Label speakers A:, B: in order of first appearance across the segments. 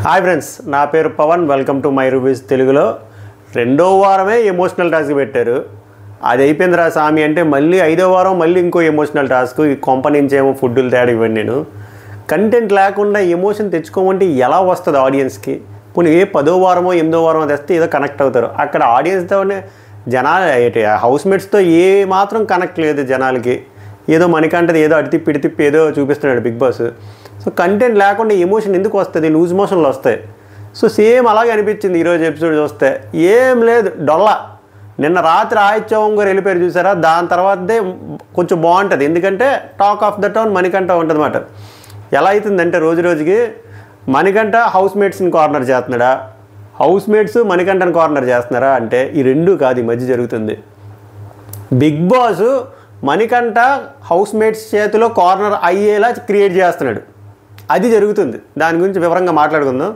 A: Hi friends, నా పేరు Pavan. Welcome to my reviews తెలుగులో. రెండో వారమే ఎమోషనల్ టాస్క్ పెట్టారు. అది అయిపోయిందిరా సామి అంటే మళ్ళీ ఐదో వారం మళ్ళీ ఇంకో ఎమోషనల్ టాస్క్. ఈ కొంప నుంచేమో ఫుడ్డులు తేడా ఇవ్వండి. నేను కంటెంట్ లేకుండా ఎమోషన్ తెచ్చుకోమంటే ఎలా వస్తుంది ఆడియన్స్కి? పోనీ ఏ 10వ వారమో 8వ వారమో తెస్తే ఏదో కనెక్ట్ అవుతారు. అక్కడ ఆడియన్స్తోనే జనాలు హౌస్మేట్స్తో ఏ మాత్రం కనెక్ట్ లేదు జనాలకి. ఏదో మనకంటది ఏదో అడితిప్పి ఇడితిప్పి ఏదో చూపిస్తున్నాడు బిగ్ బాస్. సో కంటెంట్ లేకుండా ఎమోషన్ ఎందుకు వస్తుంది? లూజ్ మోషన్లు వస్తాయి. సో సేమ్ అలాగే అనిపించింది ఈరోజు ఎపిసోడ్ చూస్తే. ఏం లేదు, డొల్లా. నిన్న రాత్రి ఆదిత్యం గారు వెళ్ళిపోయారు చూసారా, దాని తర్వాతదే కొంచెం బాగుంటుంది. ఎందుకంటే talk of the town Manikanta ఉంటుంది అన్నమాట. ఎలా అవుతుందంటే రోజు రోజుకి మణికంఠ హౌస్మేట్స్ని కార్నర్ చేస్తున్నాడా, హౌస్మేట్స్ మణికంఠని కార్నర్ చేస్తున్నారా అంటే ఈ రెండూ కాదు, ఈ మధ్య జరుగుతుంది. బిగ్ బాస్ మణికంఠ హౌస్మేట్స్ చేతిలో కార్నర్ అయ్యేలా క్రియేట్ చేస్తున్నాడు. అది జరుగుతుంది. దాని గురించి వివరంగా మాట్లాడుకుందాం.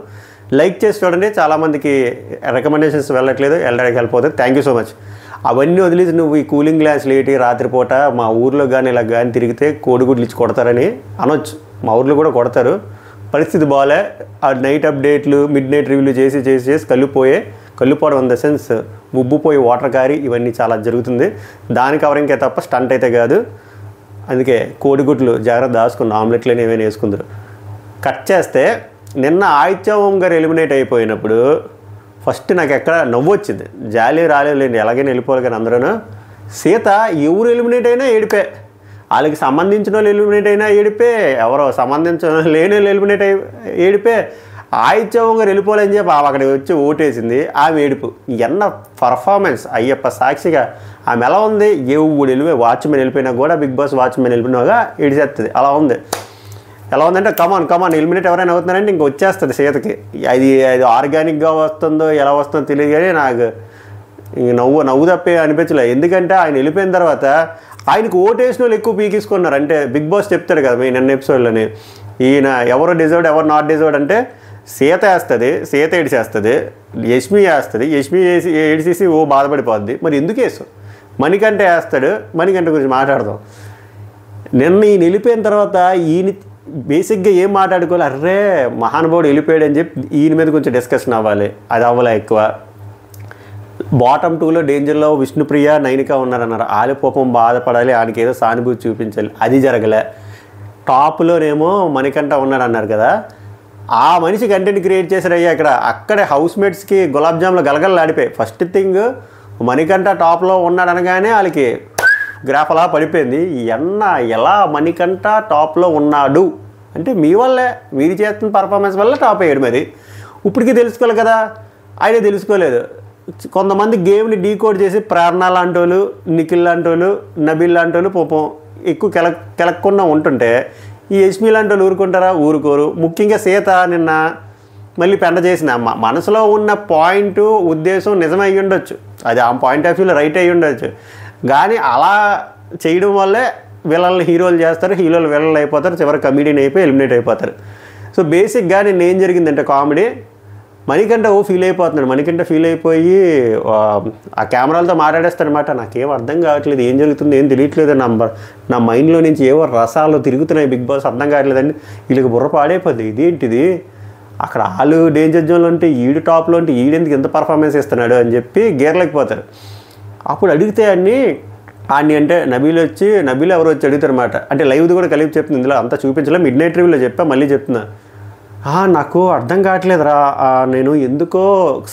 A: లైక్ చేసి చూడండి. చాలామందికి రికమెండేషన్స్ వెళ్ళట్లేదు, వెళ్ళడానికి హెల్ప్ అవుతుంది. Thank you so much. అవన్నీ వదిలేసి నువ్వు ఈ కూలింగ్ గ్లాస్ లేటి రాత్రిపూట మా ఊర్లో కానీ ఇలా కానీ తిరిగితే కోడిగుడ్లు ఇచ్చి కొడతారని అనొచ్చు. మా ఊర్లో కూడా కొడతారు. పరిస్థితి బాగాలే. ఆ నైట్ అప్డేట్లు, మిడ్ నైట్ రివ్యూలు చేసి చేసి చేసి కళ్ళుపోవడం ఇన్ ద సెన్స్ ఉబ్బుపోయి వాటర్ కారి ఇవన్నీ చాలా జరుగుతుంది. దాని కవరింగ్కే తప్ప స్టంట్ అయితే కాదు. అందుకే కోడిగుడ్లు జాగ్రత్త దాచుకున్న ఆమ్లెట్లని ఏమైనా వేసుకుందరు. కట్ చేస్తే నిన్న ఆదిత్యం గారు ఎలిమినేట్ అయిపోయినప్పుడు ఫస్ట్ నాకు ఎక్కడ నవ్వు వచ్చింది. జాలి రాలేదులేండి, ఎలాగైనా వెళ్ళిపోవాలి. కానీ అందరూ సీత ఎవరు ఎలిమినేట్ అయినా ఏడిపే, వాళ్ళకి సంబంధించిన వాళ్ళు ఎలిమినేట్ అయినా ఏడిపే, ఎవరో సంబంధించిన లేని వాళ్ళు ఎలిమినేట్ ఏడిపే. ఆదిత్యం గారు వెళ్ళిపోవాలని చెప్పి అక్కడ వచ్చి ఓటేసింది, ఆమె ఏడుపు. ఎన్న పర్ఫార్మెన్స్ అయ్యప్ప సాక్షిగా. ఆమె ఎలా ఉంది? వాచ్మెన్ వెళ్ళిపోయినా కూడా బిగ్ బాస్ వాచ్మెన్ వెళ్ళిపోయినాగా ఏడిచేస్తుంది. అలా ఉంది. ఎలా ఉందంటే కమాన్ ఎలిమినేట్ ఎవరైనా అవుతున్నారంటే ఇంక వచ్చేస్తుంది సీతకి. అది ఆర్గానిక్గా వస్తుందో ఎలా వస్తుందో తెలియదు. కానీ నాకు నవ్వు తప్పే అనిపించలేదు. ఎందుకంటే ఆయన వెళ్ళిపోయిన తర్వాత ఆయనకు ఓటేసిన వాళ్ళు ఎక్కువ పీకేసుకున్నారు. అంటే బిగ్ బాస్ చెప్తాడు కదా మీ నిన్న ఎపిసోడ్లోని, ఈయన ఎవరు డిజర్వ్డ్ ఎవరు నాట్ డిజర్వ్డ్ అంటే సీత వేస్తుంది, సీత ఏడిచేస్తుంది, యష్మి వేస్తుంది, యష్మి ఏడిచేసి బాధపడిపోద్ది. మరి ఎందుకు వేస్తాం? మణికంఠ వేస్తాడు. మణికంఠ గురించి మాట్లాడదాం. నిన్న ఈయన వెళ్ళిపోయిన తర్వాత ఈయన బేసిక్గా ఏం మాట్లాడుకోవాలి, అర్రే మహానుభావుడు వెళ్ళిపోయాడు అని చెప్పి ఈయన మీద కొంచెం డిస్కషన్ అవ్వాలి. అది అవ్వలే ఎక్కువ. బాటమ్ 2లో డేంజర్లో విష్ణుప్రియ, నైనిక ఉన్నారన్నారు. ఆలి పాపం బాధపడాలి, ఆయనకి ఏదో సానుభూతి చూపించాలి. అది జరగలే. టాప్లోనేమో మణికంఠ ఉన్నాడు అన్నారు కదా, ఆ మనిషి కంటెంట్ క్రియేట్ చేశారయ్యా అక్కడే హౌస్మేట్స్కి గులాబ్ జామ్లో గలగలలాడిపోయి. ఫస్ట్ థింగ్ మణికంఠ టాప్లో ఉన్నాడు అనగానే వాళ్ళకి గ్రాఫ్ అలా పడిపోయింది. ఎలా మణికంఠ టాప్లో ఉన్నాడు అంటే మీ వల్లే, మీరు చేస్తున్న పర్ఫార్మెన్స్ వల్ల టాప్ అయ్యాడు. మరి ఇప్పటికీ తెలుసుకోవాలి కదా, ఆయన తెలుసుకోలేదు. కొంతమంది గేమ్ని డీకోడ్ చేసి ప్రేరణ లాంటి వాళ్ళు, నిఖిల్ లాంటి వాళ్ళు, నబీల్ లాంటి వాళ్ళు పాపం ఎక్కువ కెలక్కుండా ఉంటుంటే ఈ యష్మి లాంటి వాళ్ళు ఊరుకుంటారా? ఊరుకోరు. ముఖ్యంగా సీత నిన్న మళ్ళీ పెంట చేసిన మనసులో ఉన్న పాయింట్ ఉద్దేశం నిజమై ఉండొచ్చు, అది ఆ పాయింట్ ఆఫ్ వ్యూలో రైట్ అయ్యి ఉండొచ్చు. కానీ అలా చేయడం వల్లే వీళ్ళని హీరోలు చేస్తారు, హీరోలు వీళ్ళని అయిపోతారు, చివరి కమెడియన్ అయిపోయి ఎలిమినేట్ అయిపోతారు. సో బేసిక్గా నేను ఏం జరిగిందంటే కామెడీ మణికంఠ ఫీల్ అయిపోతున్నాడు. మణికంఠ ఫీల్ అయిపోయి ఆ కెమెరాలతో మాట్లాడేస్తాడనమాట. నాకేం అర్థం కావట్లేదు, ఏం జరుగుతుంది ఏం తెలియట్లేదు, నా మైండ్లో నుంచి ఏవో రసాలు తిరుగుతున్నాయి బిగ్ బాస్, అర్థం కావట్లేదండి. వీళ్ళకి బుర్ర పాడైపోద్ది. ఇదేంటిది, అక్కడ వాళ్ళు డేంజర్ జోన్లో ఉంటే ఈడు టాప్లో ఉంటే ఈడెందుకు ఎంత పర్ఫార్మెన్స్ ఇస్తున్నాడు అని చెప్పి గేర్లేకపోతారు. అప్పుడు అడిగితే అన్నీ అంటే నబీల్ ఎవరు వచ్చి అడుగుతారు అనమాట. అంటే లైవ్ది కూడా కలిపి చెప్తుంది, ఇందులో అంతా చూపించలే, మిడ్ నైట్ రివ్యూలో చెప్పా, మళ్ళీ చెప్తున్నా. నాకు అర్థం కావట్లేదురా, నేను ఎందుకో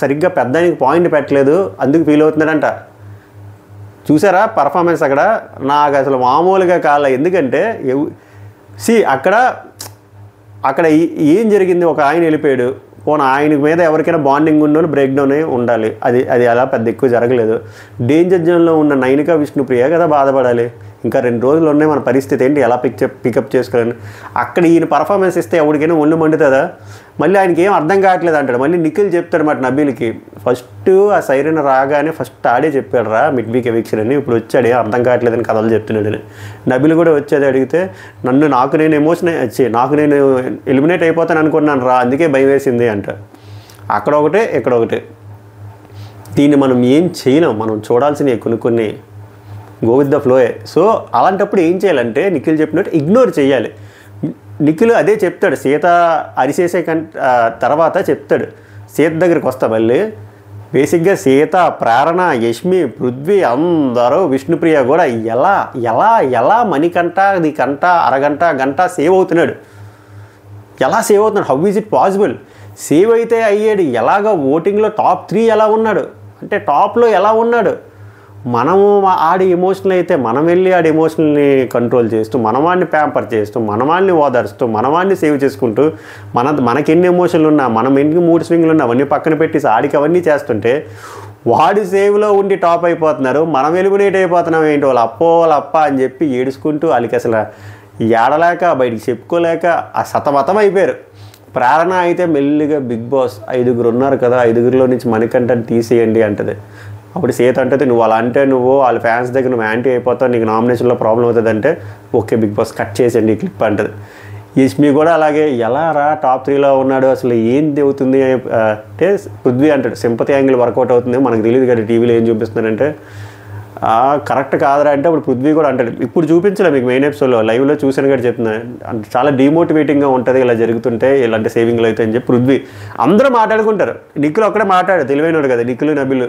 A: సరిగ్గా పెద్దానికి పాయింట్ పెట్టలేదు, అందుకు ఫీల్ అవుతున్నాడంట. చూసారా పర్ఫార్మెన్స్ అక్కడ? నాకు అసలు మామూలుగా కాలే. ఎందుకంటే అక్కడ ఏం జరిగింది, ఒక ఆయన వెళ్ళిపోయాడు. పోనీ ఆయన మీద ఎవరికైనా బాండింగ్ ఉన్నోళ్ళు బ్రేక్ డౌన్ అయి ఉండాలి. అది అలా పెద్ద ఎక్కువ జరగలేదు. డేంజర్ జోన్లో ఉన్న నైనిక విష్ణుప్రియ కదా బాధపడాలి. ఇంకా 2 రోజులు ఉన్నాయి, మన పరిస్థితి ఏంటి, ఎలా పికప్ చేసుకోవాలని. అక్కడ ఈయన పర్ఫార్మెన్స్ ఇస్తే ఎవరికైనా ఒళ్ళు మండుతుందా? మళ్ళీ ఆయనకి ఏం అర్థం కావట్లేదు అంటాడు. మళ్ళీ నిఖిల్ చెప్తాడు మాట నబీల్కి, ఫస్ట్ ఆ సైరన్ రాగానే ఫస్ట్ ఆడే చెప్పాడు రా మిడ్ వీక్ ఎవిక్షన్ అని, ఇప్పుడు వచ్చాడే అర్థం కావట్లేదని కథలు చెప్తున్నాడని. నబీల్ కూడా వచ్చేది అడిగితే నాకు నేను ఎమోషన్ నాకు నేను ఎలిమినేట్ అయిపోతాను అనుకున్నాను రా, అందుకే భయం వేసింది అంట. అక్కడ ఒకటే ఇక్కడ ఒకటే. దీన్ని మనం ఏం చేయలేం, మనం చూడాల్సినవి కొన్ని గో విత్ ద ఫ్లోయే. సో అలాంటప్పుడు ఏం చేయాలంటే నిఖిల్ చెప్పినట్టు ఇగ్నోర్ చేయాలి. నిఖిల్ అదే చెప్తాడు, సీత అరిసేసే తర్వాత చెప్తాడు, సీత దగ్గరికి వస్తా మళ్ళీ. బేసిక్గా సీత, ప్రేరణ, యష్మి, పృథ్వీ అందరూ, విష్ణుప్రియ కూడా ఎలా ఎలా ఎలా మణికంఠ నీకంట అరగంట గంట సేవ్ అవుతున్నాడు. ఎలా సేవ్ అవుతున్నాడు? How is it possible? Save అయితే అయ్యాడు. ఎలాగ ఓటింగ్లో టాప్ 3 ఎలా ఉన్నాడు అంటే టాప్లో ఎలా ఉన్నాడు? మనము ఆడి ఎమోషనల్ అయితే మనం వెళ్ళి ఆడి ఎమోషనల్ని కంట్రోల్ చేస్తూ, మనవాడిని ప్యాంపర్ చేస్తూ, మనవాడిని ఓదారుస్తూ, మనవాడిని సేవ్ చేసుకుంటూ, మనకి ఎన్ని ఎమోషన్లు ఉన్నా, మనం ఎన్ని మూడ్ స్వింగ్లు ఉన్నా అవన్నీ పక్కన పెట్టేసి ఆడికి అవన్నీ చేస్తుంటే వాడి సేవ్లో ఉండి టాప్ అయిపోతున్నారు. మనం ఎలిమినేట్ అయిపోతున్నాం ఏంటి? వాళ్ళ అప్ప అని చెప్పి ఏడుచుకుంటూ వాళ్ళకి అసలు ఏడలేక బయటికి చెప్పుకోలేక ఆ సతమతం అయిపోయారు. ప్రేరణ అయితే మెల్లిగా బిగ్ బాస్ 5 ఉన్నారు కదా, 5లో నుంచి మణికంఠని తీసేయండి అంటది. అప్పుడు సీత అంటది, నువ్వు అలా అంటే నువ్వు వాళ్ళ ఫ్యాన్స్ దగ్గర నువ్వు యాంటీ అయిపోతావు, నీకు నామినేషన్లో ప్రాబ్లం అవుతుంది అంటే ఓకే బిగ్ బాస్ కట్ చేసేయండి ఈ క్లిప్ అంటది. యష్మి కూడా అలాగే, ఎలా రా టాప్ 3లో ఉన్నాడు, అసలు ఏంది అవుతుంది అంటే పృథ్వీ అంటాడు, సింపతి యాంగిల్ వర్కౌట్ అవుతుంది, మనకు తెలియదు కదా టీవీలో ఏం చూపిస్తున్నారంటే కరెక్ట్ కాదురా అంటే అప్పుడు పృథ్వీ కూడా అంటాడు, ఇప్పుడు చూపించలే మీకు మెయిన్ ఎపిసోడ్లో లైవ్లో చూసాను కూడా చెప్తున్నాను, అంటే చాలా డిమోటివేటింగ్గా ఉంటుంది ఇలా జరుగుతుంటే, ఇలాంటి సేవింగ్లు అయితే అని చెప్పి పృథ్వీ. అందరూ మాట్లాడుకుంటారు, నిఖిల్ ఒక్కడే మాట్లాడు, తెలివైనడు కదా నిఖిల్, నబిల్,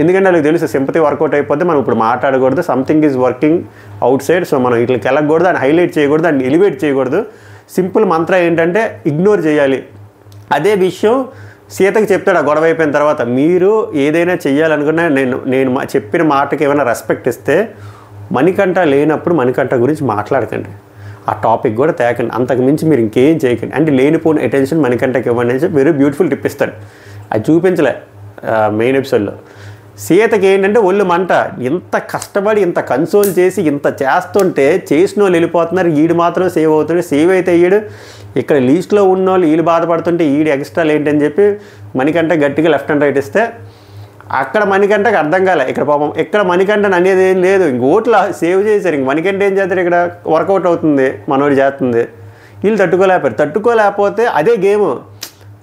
A: ఎందుకంటే వాళ్ళకి తెలుసు సింపతి వర్కౌట్ అయిపోతే మనం ఇప్పుడు మాట్లాడకూడదు, something is working out side, so మనం ఇట్లా కెలకూడదు, దాన్ని హైలైట్ చేయకూడదు, దాన్ని ఎలివేట్ చేయకూడదు, సింపుల్ మంత్ర ఏంటంటే ఇగ్నోర్ చేయాలి. అదే విషయం సీతకి చెప్తాడు ఆ గొడవ అయిపోయిన తర్వాత, మీరు ఏదైనా చెయ్యాలనుకున్నా నేను చెప్పిన మాటకి ఏమైనా రెస్పెక్ట్ ఇస్తే మణికంఠ లేనప్పుడు మణికంఠ గురించి మాట్లాడకండి, ఆ టాపిక్ కూడా తేకండి, అంతకు మించి మీరు ఇంకేం చేయకండి అంటే లేనిపోయిన అటెన్షన్ మణికంఠకి ఇవ్వండి అని చెప్పి వెరీ బ్యూటిఫుల్ టిప్ ఇస్తాడు. అది చూపించలే మెయిన్ ఎపిసోడ్లో. సీతకి ఏంటంటే ఒళ్ళు మంట, ఇంత కష్టపడి ఇంత కన్సోల్ చేసి ఇంత చేస్తుంటే చేసిన వాళ్ళు వెళ్ళిపోతున్నారు, ఈడు మాత్రం సేవ్ అవుతాడు, సేవ్ అయితే అయ్యాడు, ఇక్కడ లీస్ట్లో ఉన్న వాళ్ళు వీళ్ళు బాధపడుతుంటే ఈడు ఎక్స్ట్రాలు ఏంటని చెప్పి మణికంఠ గట్టిగా లెఫ్ట్ అండ్ రైట్ ఇస్తే అక్కడ మణికంఠకి అర్థం కాలే, ఇక్కడ పాపం ఇక్కడ మణికంఠని అనేది ఏం లేదు, ఇంక ఓట్లు సేవ్ చేశారు, ఇంక మణికంఠ ఏం చేస్తారు, ఇక్కడ వర్కౌట్ అవుతుంది మనోడు చేస్తుంది, వీళ్ళు తట్టుకోలేకపోతే అదే గేమ్,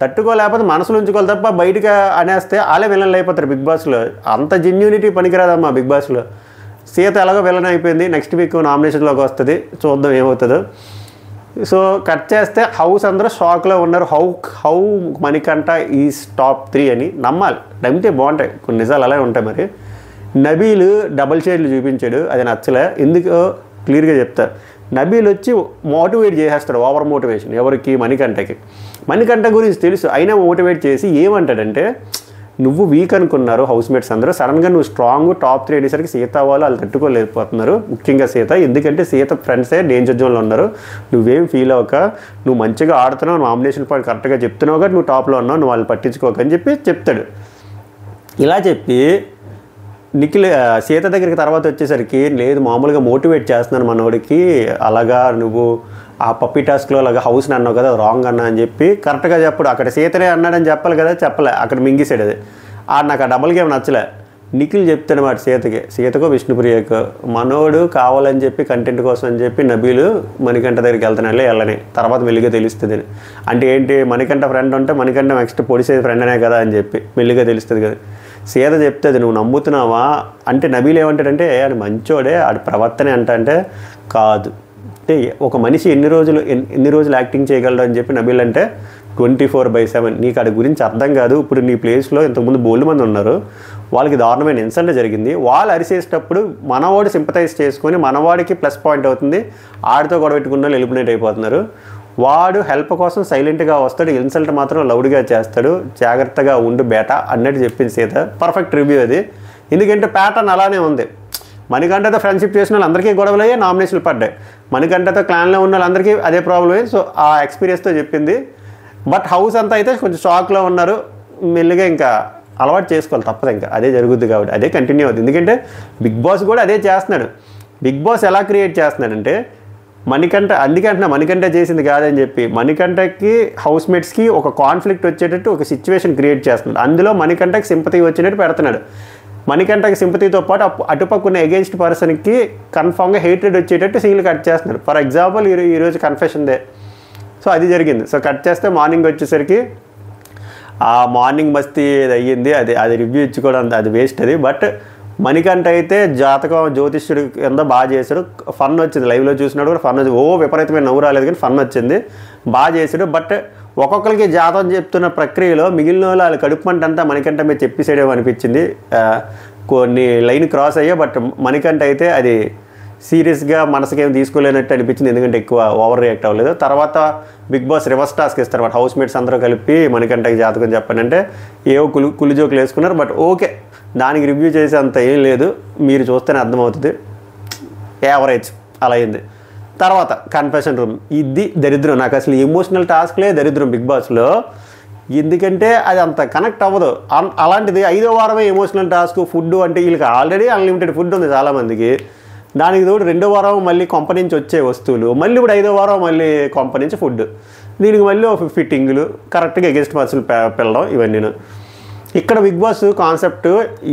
A: తట్టుకోలేకపోతే మనసులో ఉంచుకోవాలి తప్ప బయటగా అనేస్తే వాళ్ళే విలన్లు అయిపోతారు బిగ్ బాస్లో. అంత జెన్యూనిటీ పనికిరాదమ్మా బిగ్ బాస్లో. సీత ఎలాగో విలన్ అయిపోయింది, నెక్స్ట్ వీక్ నామినేషన్లోకి వస్తుంది, చూద్దాం ఏమవుతుందో. సో కట్ చేస్తే హౌస్ అందరూ షాక్లో ఉన్నారు, హౌ మణికంఠ ఈజ్ టాప్ 3 అని నమ్మాలి, నమ్మితే బాగుంటాయి, కొన్ని నిజాలు అలాగే ఉంటాయి. మరి నబీల్ డబల్ షేడ్లు చూపించాడు, అది నచ్చలే, ఎందుకో క్లియర్గా చెప్తా. నబీల్ వచ్చి మోటివేట్ చేసేస్తాడు, ఓవర్ మోటివేషన్, ఎవరికి? మణికంఠ గురించి తెలుసు, అయినా మోటివేట్ చేసి ఏమంటాడంటే, నువ్వు వీక్ అనుకున్నారు హౌస్మేట్స్ అందరూ, సడన్గా నువ్వు స్ట్రాంగ్ టాప్ 3 అనేసరికి సీత వాళ్ళు తట్టుకోలేకపోతున్నారు, ముఖ్యంగా సీత, ఎందుకంటే సీత ఫ్రెండ్సే డేంజర్ జోన్లో ఉన్నారు, నువ్వేం ఫీల్ అవ్వక, నువ్వు మంచిగా ఆడుతున్నావు, నామినేషన్ పాయింట్ కరెక్ట్గా చెప్తున్నావు కాబట్టి నువ్వు టాప్లో ఉన్నావు, నువ్వు వాళ్ళు పట్టించుకోక అని చెప్పి చెప్తాడు. ఇలా చెప్పి నిఖిల్ సీత దగ్గరికి తర్వాత వచ్చేసరికి, లేదు మామూలుగా మోటివేట్ చేస్తున్నాను మనోడికి, అలాగా నువ్వు ఆ పప్పీ టాస్క్లో అలాగా హౌస్ని అన్నావు కదా రాంగ్ అన్నా అని చెప్పి కరెక్ట్గా చెప్పడు, అక్కడ సీతనే అన్నాడని చెప్పాలి కదా, చెప్పలే, అక్కడ మింగిసాడు. అది నాకు ఆ డబల్ గేమ్ నచ్చలే. నిఖిల్ చెప్తాడు మాట సీతకో విష్ణుప్రియకో, మనోడు కావాలని చెప్పి కంటెంట్ కోసం అని చెప్పి నబీలు మణికంఠ దగ్గరికి వెళ్తున్నాడు, వెళ్ళని తర్వాత మెల్లిగా తెలుస్తుంది. అంటే ఏంటి, మణికంఠ ఫ్రెండ్ ఉంటే మణికంఠ నెక్స్ట్ పొడిసే ఫ్రెండ్ అనే కదా అని చెప్పి మెల్లిగా తెలుస్తుంది కదా. సీత చెప్తుంది, నువ్వు నమ్ముతున్నావా అంటే నబీల్ ఏమంటాడంటే, ఆడు మంచోడే, ఆడి ప్రవర్తనే అంటే కాదు, అంటే ఒక మనిషి ఎన్ని రోజులు యాక్టింగ్ చేయగలడు అని చెప్పి నబీల్ అంటే 24/7, నీకు ఆడి గురించి అర్థం కాదు, ఇప్పుడు నీ ప్లేస్లో ఇంతకుముందు బోల్డ్ మంది ఉన్నారు, వాళ్ళకి దారుణమైన ఇన్సల్ట్ జరిగింది, వాళ్ళు అరిసేసేటప్పుడు మనవాడు సింపతైజ్ చేసుకొని మనవాడికి ప్లస్ పాయింట్ అవుతుంది, ఆడితో గొడవ పెట్టుకున్న వాళ్ళు ఎలిమినేట్ అయిపోతున్నారు, వాడు హెల్ప్ కోసం సైలెంట్గా వస్తాడు, ఇన్సల్ట్ మాత్రం లౌడ్గా చేస్తాడు, జాగ్రత్తగా ఉండు బేటా అన్నట్టు చెప్పింది సీత. పర్ఫెక్ట్ రివ్యూ అది, ఎందుకంటే ప్యాటర్న్ అలానే ఉంది. మణికంఠతో ఫ్రెండ్షిప్ చేసిన వాళ్ళందరికీ గొడవలు అయ్యాయి, నామినేషన్లు పడ్డాయి, మణికంఠతో క్లాన్లో ఉన్న వాళ్ళందరికీ అదే ప్రాబ్లం అయ్యి, సో ఆ ఎక్స్పీరియన్స్తో చెప్పింది. బట్ హౌస్ అంతా అయితే కొంచెం షాక్లో ఉన్నారు, మెల్లిగా ఇంకా అలవాటు చేసుకోవాలి, తప్పదు, ఇంకా అదే జరుగుద్ది కాబట్టి అదే కంటిన్యూ అవుతుంది. ఎందుకంటే బిగ్ బాస్ కూడా అదే చేస్తున్నాడు. బిగ్ బాస్ ఎలా క్రియేట్ చేస్తున్నాడంటే మణికంఠ, అందుకే అంటున్నా మణికంఠ చేసింది కాదని చెప్పి, మణికంఠకి హౌస్మేట్స్కి ఒక కాన్ఫ్లిక్ట్ వచ్చేటట్టు ఒక సిచ్యువేషన్ క్రియేట్ చేస్తున్నాడు, అందులో మణికంఠకి సింపతి వచ్చేటట్టు పెడుతున్నాడు. మణికంఠకి సింపతితో పాటు అటుపక్క ఉన్న ఎగెన్స్ట్ పర్సన్కి కన్ఫామ్గా హేట్రెడ్ వచ్చేటట్టు సీన్లు కట్ చేస్తున్నాడు. ఫర్ ఎగ్జాంపుల్ ఈరోజు కన్ఫెషన్దే, సో అది జరిగింది. సో కట్ చేస్తే మార్నింగ్ వచ్చేసరికి ఆ మార్నింగ్ మస్తీ అది అయ్యింది, అది రివ్యూ ఇచ్చుకోవడం అది వేస్ట్ అది. బట్ మణికంఠ అయితే జాతకం జ్యోతిష్యుడు కింద బాగా చేశాడు, ఫన్ వచ్చింది, లైవ్లో చూసినాడు కూడా ఫన్ వచ్చింది, విపరీతమైన నవ్వు రాలేదు కానీ ఫన్ వచ్చింది, బాగా చేశాడు. బట్ ఒక్కొక్కరికి జాతకం చెప్తున్న ప్రక్రియలో మిగిలిన వాళ్ళు కడుపు మంట అంతా మణికంఠ మీద చెప్పేసేయడం అనిపించింది. కొన్ని లైన్ క్రాస్ అయ్యా, బట్ మణికంఠ అయితే అది సీరియస్గా మనసుకేం తీసుకోలేనట్టు అనిపించింది, ఎందుకంటే ఎక్కువ ఓవర్ రియాక్ట్ అవ్వలేదు. తర్వాత బిగ్ బాస్ రివర్స్ టాస్క్ ఇస్తారు అన్నమాట, హౌస్ మేట్స్ అందరూ కలిపి మణికంఠకి జాతకం చెప్పండి అంటే ఏవో కులి జోకులు వేసుకున్నారు. బట్ ఓకే, దానికి రివ్యూ చేసే అంత ఏం లేదు, మీరు చూస్తేనే అర్థమవుతుంది, యావరేజ్ అలా అయింది. తర్వాత కన్ఫెషన్ రూమ్, ఇది దరిద్రం, నాకు అసలు ఎమోషనల్ టాస్క్లే దరిద్రం బిగ్ బాస్లో, ఎందుకంటే అది అంత కనెక్ట్ అవ్వదు. అలాంటిది 5వ వారమే ఎమోషనల్ టాస్క్ ఫుడ్ అంటే వీళ్ళకి ఆల్రెడీ అన్లిమిటెడ్ ఫుడ్ ఉంది చాలామందికి, దానికి తోడు 2వ వారం మళ్ళీ కొంప నుంచి వచ్చే వస్తువులు, మళ్ళీ ఇప్పుడు 5వ వారం మళ్ళీ కొంప నుంచి ఫుడ్, దీనికి మళ్ళీ ఫిట్టింగ్లు, కరెక్ట్గా ఎగెస్ట్ పర్సన్ పిల్లడం, ఇవన్నీ. ఇక్కడ బిగ్ బాస్ కాన్సెప్ట్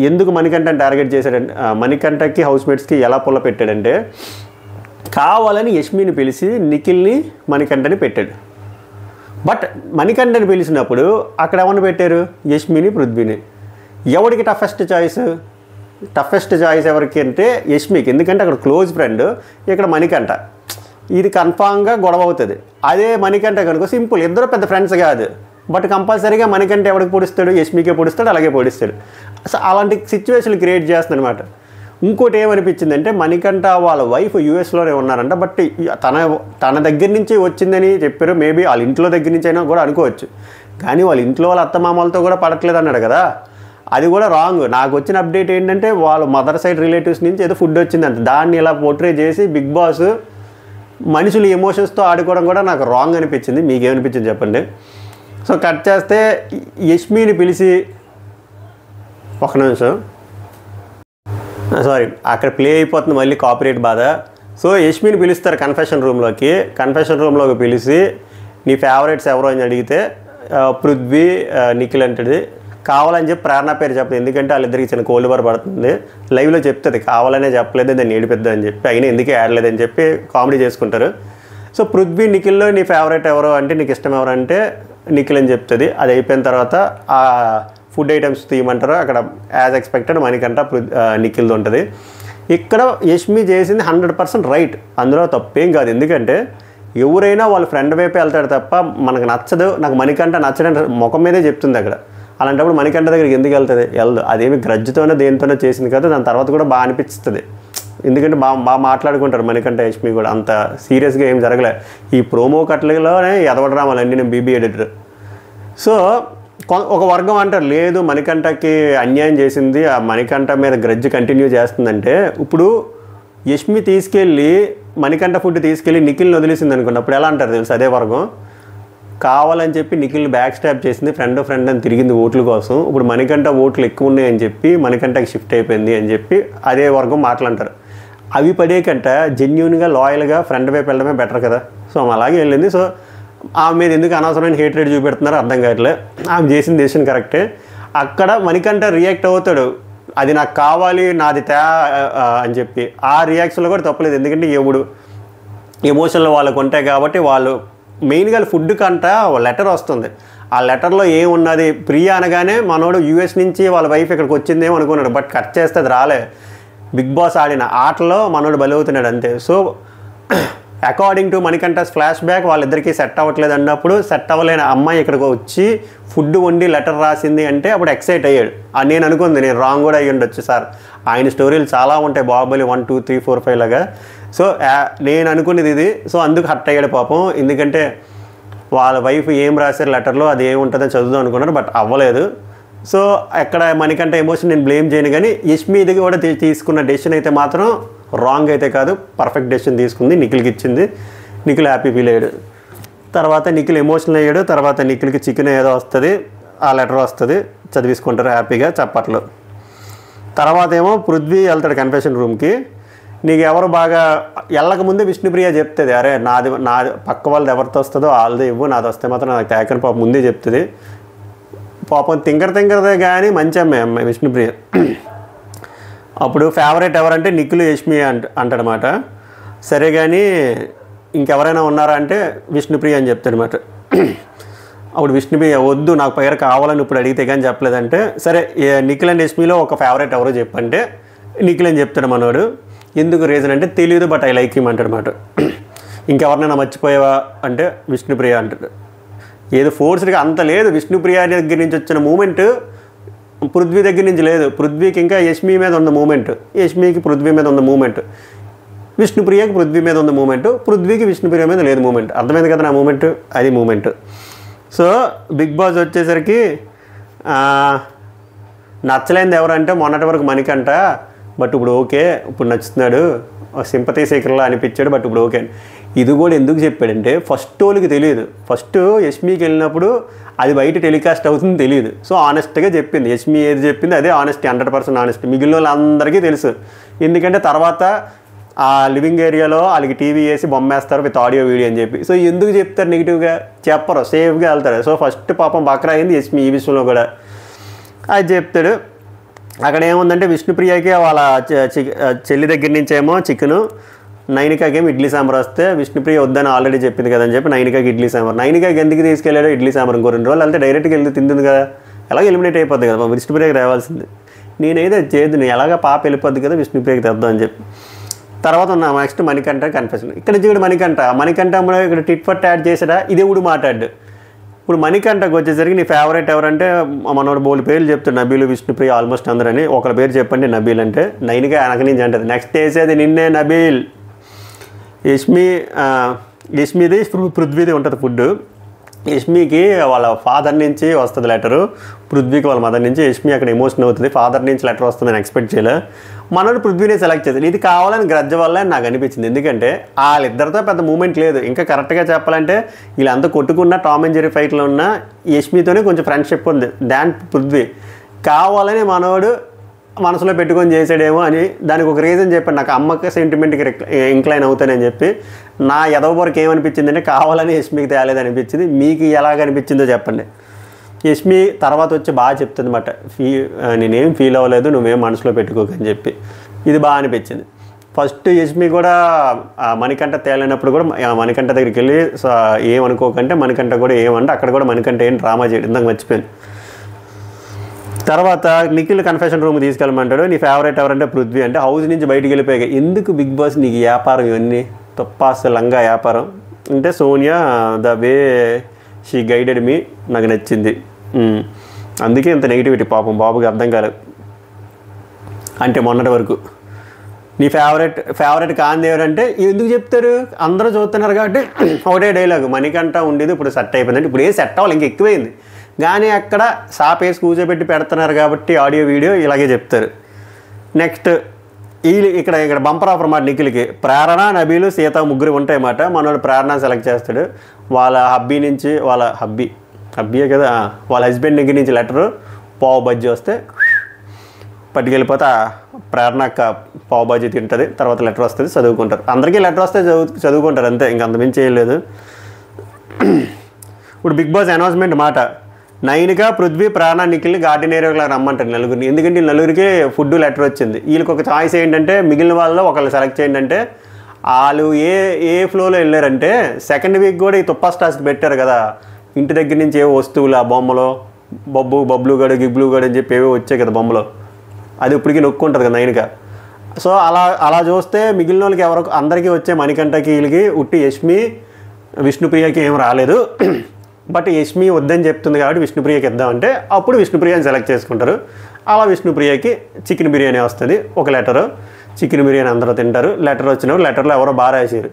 A: ఎందుకు మణికంఠని టార్గెట్ చేశాడంటే, మణికంఠకి హౌస్ మేట్స్కి ఎలా పుల్ల పెట్టాడంటే, కావాలని యష్మిని పిలిచి నిఖిల్ని మణికంఠని పెట్టాడు. బట్ మణికంఠని పిలిచినప్పుడు అక్కడ ఎవరిని పెట్టారు, యష్మిని పృథ్వీని. ఎవరికి టఫెస్ట్ చాయిస్ ఎవరికి అంటే యష్మికి, ఎందుకంటే అక్కడ క్లోజ్ ఫ్రెండ్, ఇక్కడ మణికంఠ, ఇది కన్ఫామ్గా గొడవ అవుతుంది. అదే మణికంఠ కనుక సింపుల్, ఇద్దరు పెద్ద ఫ్రెండ్స్ కాదు, బట్ కంపల్సరీగా మణికంఠ ఎవరికి పొడుస్తాడు, యష్మికే పొడుస్తాడు, అలాగే పొడుస్తాడు. అసలు అలాంటి సిచ్యువేషన్లు క్రియేట్ చేస్తుంది అనమాట. ఇంకోటి ఏమనిపించిందంటే, మణికంఠ వాళ్ళ వైఫ్ యూఎస్లోనే ఉన్నారంట, బట్ తన దగ్గర నుంచి వచ్చిందని చెప్పారు, మేబీ వాళ్ళ ఇంట్లో దగ్గర నుంచి అయినా కూడా అనుకోవచ్చు, కానీ వాళ్ళ ఇంట్లో వాళ్ళ అత్తమామలతో కూడా పడట్లేదు అన్నాడు కదా, అది కూడా రాంగ్. నాకు వచ్చిన అప్డేట్ ఏంటంటే వాళ్ళ మదర్ సైడ్ రిలేటివ్స్ నుంచి ఏదో ఫుడ్ వచ్చిందంట, దాన్ని ఇలా పోర్ట్రే చేసి బిగ్ బాస్ మనుషులు ఎమోషన్స్తో ఆడుకోవడం కూడా నాకు రాంగ్ అనిపించింది. మీకేమనిపించింది చెప్పండి. సో కట్ చేస్తే యష్మిని పిలిచి, ఒక నిమిషం సారీ, అక్కడ ప్లే అయిపోతుంది మళ్ళీ కాపీరైట్ బాధ. సో యష్మిని పిలుస్తారు కన్ఫెషన్ రూమ్లోకి పిలిచి నీ ఫేవరెట్స్ ఎవరో అని అడిగితే పృథ్వీ నిఖిల్ అంటది. కావాలని చెప్పి ప్రేరణ పేరు చెప్పదు, ఎందుకంటే వాళ్ళిద్దరికి చిన్న కోల్డ్ వార్ పడుతుంది, లైవ్లో చెప్తుంది కావాలనే చెప్పలేదు, దాన్ని ఏడిపెద్దు అని చెప్పి, అయినా ఎందుకే ఆడలేదని చెప్పి కామెడీ చేసుకుంటారు. సో పృథ్వీ నిఖిల్లో నీ ఫేవరెట్ ఎవరో అంటే, నీకు ఇష్టం ఎవరు అంటే నిఖిల్ అని చెప్తుంది. అది అయిపోయిన తర్వాత ఆ ఫుడ్ ఐటమ్స్ తీయమంటారు, అక్కడ యాజ్ ఎక్స్పెక్టెడ్ మణికంఠ నిఖిల్ది ఉంటుంది. ఇక్కడ యష్మి చేసింది 100% రైట్, అందులో తప్పేం కాదు, ఎందుకంటే ఎవరైనా వాళ్ళ ఫ్రెండ్ వైపే వెళ్తాడు తప్ప మనకు నచ్చదు, నాకు మణికంఠ నచ్చడం ముఖం మీదే చెప్తుంది అక్కడ. అలాంటప్పుడు మణికంఠ దగ్గరికి ఎందుకు వెళ్ళదు, అదేమి గ్రడ్జ్తోనో దేనితోనో చేసింది కదా, దాని తర్వాత కూడా బాగా అనిపిస్తుంది, ఎందుకంటే బాగా మాట్లాడుకుంటారు మణికంఠ యష్మి కూడా, అంత సీరియస్గా ఏం జరగలే. ఈ ప్రోమో కట్లలోనే ఎదవడరామాలు అన్నీ నేను బీబీ ఎడిటర్. సో ఒక వర్గం అంటారు లేదు మణికంఠకి అన్యాయం చేసింది, ఆ మణికంఠ మీద గ్రడ్జ్ కంటిన్యూ చేస్తుందంటే, ఇప్పుడు యష్మి తీసుకెళ్ళి మణికంఠ ఫుడ్ తీసుకెళ్ళి నిఖిల్ని వదిలేసింది అనుకోండి, అప్పుడు ఎలా అంటారు తెలుసు, అదే వర్గం కావాలని చెప్పి నిఖిల్ని బ్యాక్ స్టాప్ చేసింది, ఫ్రెండ్ అని తిరిగింది ఓట్ల కోసం, ఇప్పుడు మణికంఠ ఓట్లు ఎక్కువ ఉన్నాయని చెప్పి మణికంఠకి షిఫ్ట్ అయిపోయింది అని చెప్పి అదే వర్గం మాట్లాడతారు. అవి పడే కంట జెన్యూన్గా లాయల్గా ఫ్రెండ్ వైపు వెళ్ళడమే బెటర్ కదా. సో అలాగే వెళ్ళింది. సో ఆమె మీద ఎందుకు అనవసరమైన హేట్రేట్ చూపెడుతున్నారో అర్థం కావట్లే, ఆమె చేసిన డెసిషన్ కరెక్టే. అక్కడ మణికంఠ రియాక్ట్ అవుతాడు, అది నాకు కావాలి నాది అని చెప్పి, ఆ రియాక్షన్లో కూడా తప్పలేదు, ఎందుకంటే ఎవడు ఎమోషన్లు వాళ్ళకు ఉంటాయి కాబట్టి. వాళ్ళు మెయిన్గా ఫుడ్ కంట లెటర్ వస్తుంది, ఆ లెటర్లో ఏమున్నది, ప్రియా అనగానే మనోడు యూఎస్ నుంచి వాళ్ళ వైఫ్ ఇక్కడికి వచ్చిందేమో అనుకున్నాడు, బట్ కట్ చేస్తే అది రాలే. బిగ్ బాస్ ఆడిన ఆటలో మనోడు బలవుతున్నాడు అంతే. So according to Manikanta's flashback వాళ్ళిద్దరికీ సెట్ అవ్వట్లేదు అన్నప్పుడు, సెట్ అవ్వలేని అమ్మాయి ఇక్కడికి వచ్చి ఫుడ్ వండి లెటర్ రాసింది అంటే అప్పుడు ఎక్సైట్ అయ్యాడు. నేను అనుకుంది, నేను రాంగ్ కూడా అయ్యి ఉండొచ్చు సార్, ఆయన స్టోరీలు చాలా ఉంటాయి, బాహుబలి 1, 2, 3, 4, 5 లాగా. సో నేను అనుకునేది ఇది. సో అందుకు హర్ట్ అయ్యాడు పాపం, ఎందుకంటే వాళ్ళ వైఫ్ ఏం రాశారు లెటర్లో అది ఏముంటుందో చదువుదాం అనుకున్నారు, బట్ అవ్వలేదు. సో అక్కడ మణికంఠ ఎమోషన్ నేను బ్లేమ్ చేయను, కానీ యష్మి ఇది కూడా తీసుకున్న డెసిషన్ అయితే మాత్రం రాంగ్ అయితే కాదు, పర్ఫెక్ట్ డెసిషన్ తీసుకుంది, నిఖిల్కి ఇచ్చింది, నిఖిల్ హ్యాపీ ఫీల్ అయ్యాడు. తర్వాత నిఖిల్ ఎమోషనల్ అయ్యాడు, తర్వాత నిఖిల్కి చికెన్ ఏదో వస్తుంది, ఆ లెటర్ వస్తుంది, చదివిసుకుంటారు హ్యాపీగా చప్పట్లు. తర్వాత ఏమో పృథ్వీ వెళ్తాడు కన్ఫెషన్ రూమ్కి, నీకు ఎవరు బాగా వెళ్ళకముందే విష్ణుప్రియ చెప్తుంది, అరే నాది పక్క వాళ్ళది ఎవరితో వస్తుందో వాళ్ళదే ఇవ్వు, నాది వస్తే మాత్రం నాకు తేకని పాపం ముందే చెప్తుంది. పాపం తింకరదే కానీ మంచి అమ్మాయి విష్ణుప్రియ. అప్పుడు ఫేవరెట్ ఎవరంటే నిఖిల్ యష్మి అంటాడనమాట. సరే కానీ ఇంకెవరైనా ఉన్నారా అంటే విష్ణుప్రియ అని చెప్తాడనమాట. అప్పుడు విష్ణుప్రియ వద్దు నాకు పేరు కావాలని ఇప్పుడు అడిగితే కానీ చెప్పలేదంటే, సరే నిఖిల్ అండ్ యష్మిలో ఒక ఫేవరెట్ ఎవరో చెప్పంటే నిఖిల్ అని చెప్తాడు మనోడు. ఎందుకు రీజన్ అంటే తెలియదు, బట్ ఐ లైక్ హిమ్ అంటాడు అనమాట. ఇంకెవరినైనా మర్చిపోయావా అంటే విష్ణుప్రియ అంటాడు. ఏదో ఫోర్స్డ్గా అంత లేదు, విష్ణుప్రియ దగ్గర నుంచి వచ్చిన మూమెంట్ పృథ్వీ దగ్గర నుంచి లేదు. పృథ్వీకి ఇంకా యష్మి మీద ఉన్న మూమెంట్, యష్మికి పృథ్వీ మీద ఉన్న మూమెంట్, విష్ణుప్రియకి పృథ్వీ మీద ఉన్న మూమెంట్, పృథ్వీకి విష్ణుప్రియ మీద లేదు మూమెంట్. అర్థమైంది కదా నా మూమెంట్, అది మూమెంట్. సో బిగ్ బాస్ వచ్చేసరికి నచ్చలేనిది ఎవరంటే మొన్నటి వరకు మణికంఠ, బట్ ఇప్పుడు ఓకే, ఇప్పుడు నచ్చుతున్నాడు, సింపతి సీకర్లా అనిపించాడు, బట్ ఇప్పుడు ఓకే. ఇది కూడా ఎందుకు చెప్పాడంటే ఫస్ట్ వాళ్ళకి తెలియదు. ఫస్ట్ యష్మికి వెళ్ళినప్పుడు అది బయట టెలికాస్ట్ అవుతుంది తెలియదు. సో ఆనెస్ట్గా చెప్పింది, యష్మి ఏది చెప్పింది అదే ఆనెస్టీ, 100% ఆనెస్టీ. మిగిలిన వాళ్ళందరికీ తెలుసు, ఎందుకంటే తర్వాత ఆ లివింగ్ ఏరియాలో వాళ్ళకి టీవీ వేసి బొమ్మేస్తారు విత్ ఆడియో వీడియో అని చెప్పి. సో ఎందుకు చెప్తారు నెగిటివ్గా, చెప్పరు, సేఫ్గా వెళ్తారు. సో ఫస్ట్ పాపం బక్రా అయింది యష్మి ఈ విషయంలో కూడా. అది చెప్తాడు. అక్కడ ఏముందంటే విష్ణుప్రియకి వాళ్ళ చెల్లి దగ్గర నుంచేమో చికెను, నైనికాకేమో ఇడ్లీ సాంబార్ వస్తే విష్ణుప్రియ వద్దని ఆల్రెడీ చెప్పింది కదా అని చెప్పి నైనికాకి ఇడ్లీ సాంబార్. నైనికాకి ఎందుకు తీసుకెళ్ళాడు ఇడ్లీ సాంబార్, ఇంకో 2 రోజులు వెళ్తే డైరెక్ట్గా వెళ్ళి తింటుంది కదా, ఎలాగ ఎలిమినేట్ అయిపోద్ది కదా, విష్ణుప్రియకి రావాల్సింది. నేనైతే చేయదు, నేను ఎలాగ పాప వెళ్ళిపోద్ది కదా, విష్ణుప్రియకి తెద్దాం అని చెప్పి. తర్వాత ఉన్న నెక్స్ట్ మణికంఠ కన్ఫెషన్. ఇక్కడ నుంచి కూడా మణికంఠ ఇక్కడ టిట్ ఫట్ యాడ్ చేసాడా, ఇదేవుడు మాట్లాడు. ఇప్పుడు మణికంఠకు వచ్చేసరికి నీ ఫేవరెట్ ఎవరంటే మనోడు బోల్ పేర్లు చెప్తాడు, నబీలు, విష్ణుప్రియ, ఆల్మోస్ట్ అందరని. ఒకళ్ళ పేరు చెప్పండి నబీల్ అంటే, నైనిక వెనక నుంచి అంటది, నెక్స్ట్ వేసేది నిన్నే నబీల్. యష్మిది పృథ్వీది ఉంటుంది ఫుడ్. యష్మికి వాళ్ళ ఫాదర్ నుంచి వస్తుంది లెటరు, పృథ్వీకి వాళ్ళ మదర్ నుంచి. యష్మి అక్కడ ఎమోషన్ అవుతుంది, ఫాదర్ నుంచి లెటర్ వస్తుందని ఎక్స్పెక్ట్ చేయలే. మనోడు పృథ్వీని సెలెక్ట్ చేశాడు. ఇది కావాలని గ్రజ్జ వల్ల నాకు అనిపించింది, ఎందుకంటే వాళ్ళిద్దరితో పెద్ద మూమెంట్ లేదు. ఇంకా కరెక్ట్గా చెప్పాలంటే వీళ్ళంతా కొట్టుకున్న టామ్ అండ్ జెర్రీ ఫైట్లో ఉన్న యష్మితోనే కొంచెం ఫ్రెండ్షిప్ ఉంది దాన్ పృథ్వీ. కావాలని మనోడు మనసులో పెట్టుకొని చేసాడేమో అని దానికి ఒక రీజన్ చెప్పాను, నాకు అమ్మకి సెంటిమెంట్కి ఇంక్లైన్ అవుతానని చెప్పి. నా ఎదవ వరకు ఏమనిపించింది అంటే కావాలని యష్మికి తేలేదు అనిపించింది. మీకు ఎలాగ అనిపించిందో చెప్పండి. యష్మి తర్వాత వచ్చి బాగా చెప్తుంది అన్నమాట, నేనేం ఫీల్ అవ్వలేదు, నువ్వేం మనసులో పెట్టుకోకని చెప్పి. ఇది బాగా అనిపించింది. ఫస్ట్ యష్మి కూడా మణికంఠ తేలినప్పుడు కూడా మణికంఠ దగ్గరికి వెళ్ళి ఏమనుకోకంటే మణికంఠ కూడా ఏమంటే అక్కడ కూడా మణికంఠ ఏం డ్రామా చేయడం ఇందాక మర్చిపోయాను. తర్వాత నిఖిల్ కన్ఫెషన్ రూమ్ తీసుకెళ్ళమంటాడు. నీ ఫేవరెట్ ఎవరంటే పృథ్వీ అంటే హౌస్ నుంచి బయటికి వెళ్ళిపోయాక ఎందుకు బిగ్ బాస్ నీకు వ్యాపారం ఇవన్నీ తప్పాస్ లంగా వ్యాపారం అంటే Sonia the way she guided me నాకు నచ్చింది, అందుకే ఇంత నెగిటివిటీ పాపం బాబుకి అర్థం కాలేదు. అంటే మొన్నటి వరకు నీ ఫేవరెట్ కాంది ఎవరంటే ఎందుకు చెప్తారు, అందరూ చూస్తున్నారు కాబట్టి ఒకటే డైలాగ్ మణికంఠ ఉండేది ఇప్పుడు సెట్ అయిపోయిందంటే ఇప్పుడు ఏ సెట్ అవ్వాలి ఇంకా ఎక్కువైంది, కానీ అక్కడ సాపేసి కూర్చోబెట్టి పెడుతున్నారు కాబట్టి ఆడియో వీడియో ఇలాగే చెప్తారు. నెక్స్ట్ ఇక్కడ బంపర్ ఆఫర్ మాట నిఖిల్కి ప్రేరణ, నబీలు, సీత ముగ్గురు ఉంటాయన్నమాట. మనోడు ప్రేరణ సెలెక్ట్ చేస్తాడు. వాళ్ళ హబ్బీ నుంచి హబ్బీయే కదా వాళ్ళ హస్బెండ్ దగ్గర నుంచి లెటరు పావు బజ్జీ వస్తే పట్టుకెళ్ళిపోతే ప్రేరణ పావు బజ్జీ తింటుంది. తర్వాత లెటర్ వస్తుంది, చదువుకుంటారు. అందరికీ లెటర్ వస్తే చదువుకుంటారు అంతే, ఇంక అంతమించి చేయలేదు. ఇప్పుడు బిగ్ బాస్ అనౌన్స్మెంట్ మాట, నైనిక, పృథ్వీ, ప్రాణ, నిఖిల్ని గార్డెన్ ఏరియాలో రమ్మంటారు నలుగురిని. ఎందుకంటే నలుగురికి ఫుడ్ లెటర్ వచ్చింది. వీళ్ళకి ఒక చాయిస్ ఏంటంటే మిగిలిన వాళ్ళలో ఒకళ్ళు సెలెక్ట్ చేయండి అంటే వాళ్ళు ఏ ఫ్లోలో వెళ్ళారంటే సెకండ్ వీక్ కూడా ఈ తుప్పా స్టార్స్ పెట్టారు కదా, ఇంటి దగ్గర నుంచి ఏవో వస్తువులు ఆ బొమ్మలో బబ్లు గడు గిబ్లు గడు అని చెప్పి ఏవో వచ్చాయి కదా బొమ్మలో, అది ఇప్పటికీ నొక్కుంటుంది కదా నైనిక. సో అలా చూస్తే మిగిలిన వాళ్ళకి ఎవరికి అందరికీ వచ్చే మణికంఠకి వీళ్ళకి ఉట్టి యష్మి, విష్ణుప్రియకి ఏం రాలేదు. బట్ యష్మి వద్దని చెప్తుంది కాబట్టి విష్ణుప్రియకి ఇద్దామంటే అప్పుడు విష్ణుప్రియని సెలెక్ట్ చేసుకుంటారు. అలా విష్ణుప్రియకి చికెన్ బిర్యానీ వస్తుంది, ఒక లెటరు. చికెన్ బిర్యానీ అందరూ తింటారు. లెటర్ వచ్చినప్పుడు లెటర్లో ఎవరో బాగా రాశారు,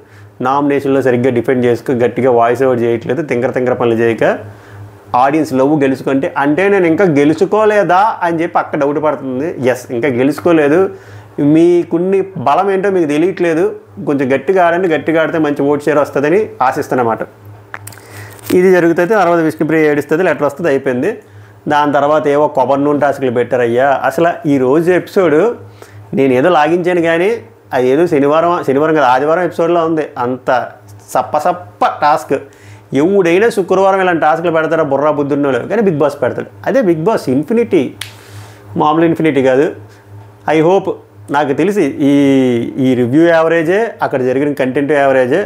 A: నామినేషన్లో సరిగ్గా డిఫెండ్ చేసుకో, గట్టిగా వాయిస్ ఓవర్ చేయట్లేదు, తింకర పనులు చేయక ఆడియన్స్ లవ్ గెలుచుకుంటే అంటే నేను ఇంకా గెలుచుకోలేదా అని చెప్పి అక్కడ డౌట్ పడుతుంది. ఎస్, ఇంకా గెలుచుకోలేదు, మీకున్ని బలం ఏంటో మీకు తెలియట్లేదు, కొంచెం గట్టిగా ఆడండి, గట్టిగా ఆడితే మంచి ఓట్ షేర్ వస్తుందని ఆశిస్తున్నమాట. ఇది జరుగుతుంది. తర్వాత విష్ణుప్రియ ఏడుస్తుంది, లెటర్ వస్తుంది, అయిపోయింది. దాని తర్వాత ఏవో కొబ్బరి నూనె టాస్క్లు పెట్టారయ్యా. అసలు ఈరోజు ఎపిసోడ్ నేను ఏదో లాగించాను కానీ అది ఏదో శనివారం కదా ఆదివారం ఎపిసోడ్లో ఉంది. అంత సప్ప టాస్క్. ఎవడైనా శుక్రవారం ఇలాంటి టాస్క్లు పెడతారా బుర్రా బుద్ధున్నోళ్ళు, కానీ బిగ్ బాస్ పెడతాడు. అదే బిగ్ బాస్ ఇన్ఫినిటీ, మామూలు ఇన్ఫినిటీ కాదు. ఐ హోప్, నాకు తెలిసి ఈ రివ్యూ యావరేజే, అక్కడ జరిగిన కంటెంట్ యావరేజే.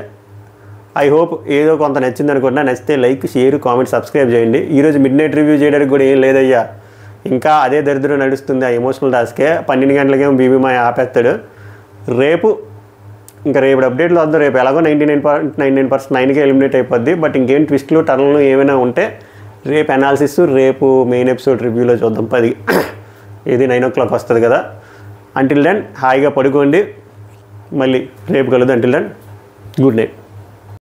A: ఐ హోప్ ఏదో కొంత నచ్చింది అనుకుంటున్నా. నచ్చితే లైక్, షేర్, కామెంట్, సబ్స్క్రైబ్ చేయండి. ఈరోజు మిడ్ నైట్ రివ్యూ చేయడానికి కూడా ఏం లేదయ్యా, ఇంకా అదే దరిద్రం నడుస్తుంది ఆ ఎమోషనల్ టాస్కే. 12 గంటలకేమో బీబీమాయ ఆపేస్తాడు. రేపు అప్డేట్లో వద్దాం. రేపు ఎలాగో 99% 9కే ఎలిమినేట్ అయిపోద్ది. బట్ ఇంకేం ట్విస్ట్లు టర్న్లు ఏమైనా ఉంటే రేపు అనాలిసిస్, రేపు మెయిన్ ఎపిసోడ్ రివ్యూలో చూద్దాం. 10 ఇది 9 o'clock వస్తుంది కదా. అంటిల్ దెన్ హాయిగా పడుకోండి. మళ్ళీ రేపు కలుద్దాం. Until then good night.